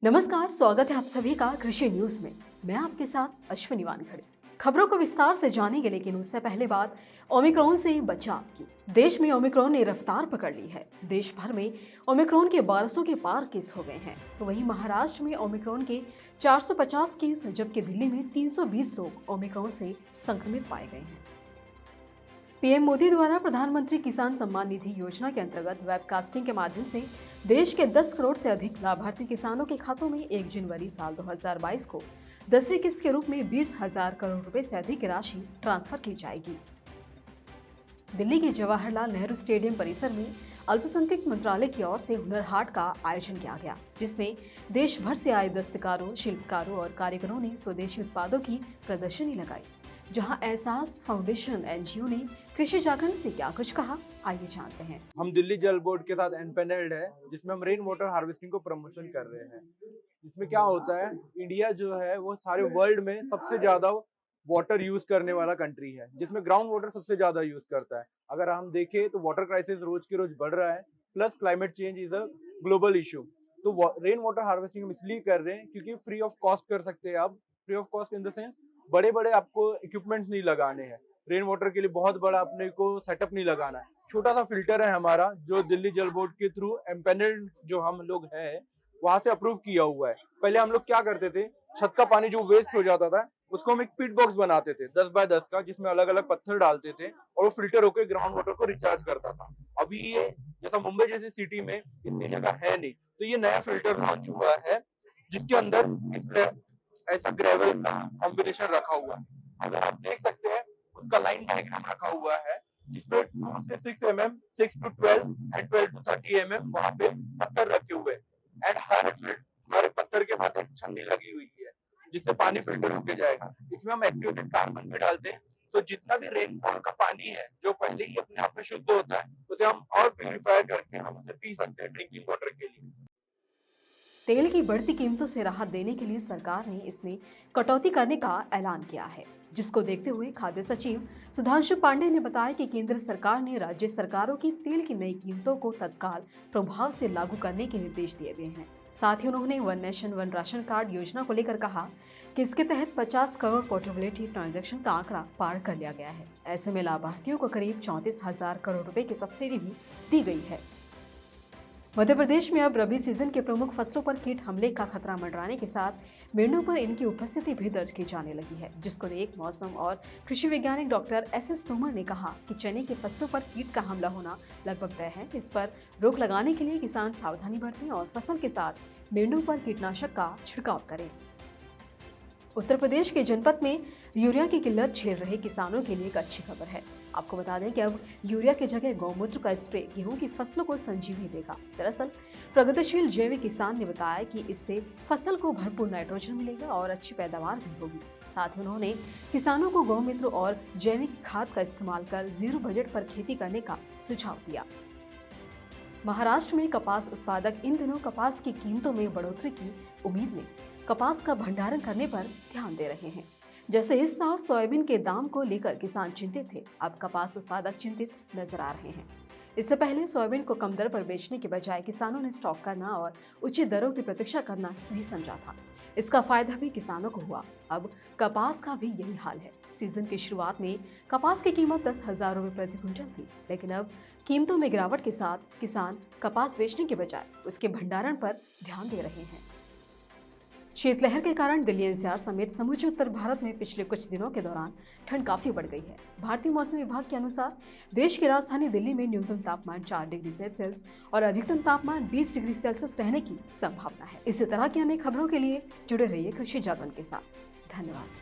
नमस्कार, स्वागत है आप सभी का कृषि न्यूज में। मैं आपके साथ अश्विनी वानखड़े। खबरों को विस्तार से जानेंगे, लेकिन उससे पहले बात ओमिक्रॉन से बचाव की। देश में ओमिक्रॉन ने रफ्तार पकड़ ली है। देश भर में ओमिक्रॉन के 1200 के पार केस हो गए हैं। तो वहीं महाराष्ट्र में ओमिक्रॉन के 450 केस, जबकि दिल्ली में 320 लोग ओमिक्रॉन से संक्रमित पाए गए हैं। पीएम मोदी द्वारा प्रधानमंत्री किसान सम्मान निधि योजना के अंतर्गत वेबकास्टिंग के माध्यम से देश के 10 करोड़ से अधिक लाभार्थी किसानों के खातों में 1 जनवरी साल 2022 को 10वीं किस्त के रूप में 20,000 करोड़ रुपए से अधिक की राशि ट्रांसफर की जाएगी। दिल्ली के जवाहरलाल नेहरू स्टेडियम परिसर में अल्पसंख्यक मंत्रालय की ओर से हुनर हाट का आयोजन किया गया, जिसमें देश भर से आए दस्तकारों, शिल्पकारों और कारीगरों ने स्वदेशी उत्पादों की प्रदर्शनी लगाई। जहां एहसास फाउंडेशन एनजीओ ने कृषि जागरण से क्या कुछ कहा, आइए जानते हैं। हम दिल्ली जल बोर्ड के साथ एनपेनल्ड है, जिसमें हम रेन वाटर हार्वेस्टिंग को प्रमोशन कर रहे हैं। इसमें क्या होता है, इंडिया जो है वो सारे वर्ल्ड में सबसे ज्यादा वाटर यूज करने वाला कंट्री है, जिसमें ग्राउंड वाटर सबसे ज्यादा यूज करता है। अगर हम देखें तो वाटर क्राइसिस रोज के रोज बढ़ रहा है, plus climate change is a global issue. तो रेन वाटर हार्वेस्टिंग हम इसलिए कर रहे हैं क्योंकि फ्री ऑफ कॉस्ट कर सकते हैं आप। Free of cost in the sense बड़े बड़े आपको इक्विपमेंट्स नहीं लगाने हैं। रेन वाटर के लिए बहुत बड़ा अपने को सेटअप नहीं लगाना है। छोटा सा फिल्टर है हमारा, जो दिल्ली जल बोर्ड के थ्रू एम्पेनल्ड जो हम लोग हैं वहां से अप्रूव किया हुआ है। पहले हम लोग क्या करते थे, छत का पानी जो वेस्ट हो जाता था उसको हम एक पिट बॉक्स बनाते थे 10 बाय 10 का, जिसमें अलग अलग पत्थर डालते थे और वो फिल्टर होकर ग्राउंड वाटर को रिचार्ज करता था। अभी ये जैसा मुंबई जैसी सिटी में इतनी जगह है नहीं, तो ये नया फिल्टर लॉन्च हुआ है जिसके अंदर इस ऐसा ग्रेवल का कॉम्बिनेशन रखा हुआ है। अगर आप देख सकते हैं उसका लाइन डायग्राम रखा हुआ है, जिसमें 2 से 6 mm, 6 to 12 and 12 to 30 mm वहां पे पत्थर रखे हुए हैं। एंड हमारे पत्थर के बाद एक छन्नी लगी हुई है जिससे पानी फिल्टर होके जाएगा। इसमें हम एक्टिवेटेड कार्बन भी डालते हैं, तो जितना भी रेनफॉल का पानी है जो पहले ही अपने आप में शुद्ध होता है, उसे हम और प्यूरिफाई करके हम उसे पी सकते हैं ड्रिंकिंग वाटर के लिए। तेल की बढ़ती कीमतों से राहत देने के लिए सरकार ने इसमें कटौती करने का ऐलान किया है, जिसको देखते हुए खाद्य सचिव सुधांशु पांडे ने बताया कि केंद्र सरकार ने राज्य सरकारों की तेल की नई कीमतों को तत्काल प्रभाव से लागू करने के निर्देश दिए गए हैं। साथ ही उन्होंने one nation one ration card योजना को लेकर कहा कि इसके तहत 50 करोड़ पोर्टेबिलिटी ट्रांजैक्शन का आंकड़ा पार कर लिया गया है। ऐसे में लाभार्थियों को करीब 34,000 करोड़ रुपए की सब्सिडी भी दी गई है। मध्य प्रदेश में अब रबी सीजन के प्रमुख फसलों पर कीट हमले का खतरा मंडराने के साथ मेंढों पर इनकी उपस्थिति भी दर्ज की जाने लगी है, जिसको देख मौसम और कृषि वैज्ञानिक डॉक्टर एस तोमर ने कहा कि चने की फसलों पर कीट का हमला होना लगभग तय है। इस पर रोक लगाने के लिए किसान सावधानी बरतें और फसल के साथ मेंढों पर कीटनाशक का छिड़काव करें। उत्तर प्रदेश के जनपद में यूरिया की किल्लत झेल रहे किसानों के लिए एक अच्छी खबर है। आपको बता दें कि अब यूरिया की जगह गौमूत्र का स्प्रे गेहूं की फसलों को संजीवनी देगा। दरअसल प्रगतिशील जैविक किसान ने बताया कि इससे फसल को भरपूर नाइट्रोजन मिलेगा और अच्छी पैदावार भी होगी। साथ ही उन्होंने किसानों को गौमूत्र और जैविक खाद का इस्तेमाल कर जीरो बजट पर खेती करने का सुझाव दिया। महाराष्ट्र में कपास उत्पादक इन दिनों कपास की कीमतों में बढ़ोतरी की उम्मीद में कपास का भंडारण करने पर ध्यान दे रहे हैं। जैसे इस साल सोयाबीन के दाम को लेकर किसान चिंतित थे, अब कपास उत्पादक चिंतित नजर आ रहे हैं। इससे पहले सोयाबीन को कम दर पर बेचने के बजाय किसानों ने स्टॉक करना और उचित दरों की प्रतीक्षा करना सही समझा था। इसका फायदा भी किसानों को हुआ। अब कपास का भी यही हाल है। सीजन की शुरुआत में कपास की कीमत 10,000 रुपये प्रति क्विंटल थी, लेकिन अब कीमतों में गिरावट के साथ किसान कपास बेचने के बजाय उसके भंडारण पर ध्यान दे रहे हैं। शीतलहर के कारण दिल्ली एनसीआर समेत समूचे उत्तर भारत में पिछले कुछ दिनों के दौरान ठंड काफी बढ़ गई है। भारतीय मौसम विभाग के अनुसार देश की राजधानी दिल्ली में न्यूनतम तापमान 4 डिग्री सेल्सियस और अधिकतम तापमान 20 डिग्री सेल्सियस रहने की संभावना है। इसी तरह की अन्य खबरों के लिए जुड़े रहिए कृषि जागरण के साथ। धन्यवाद।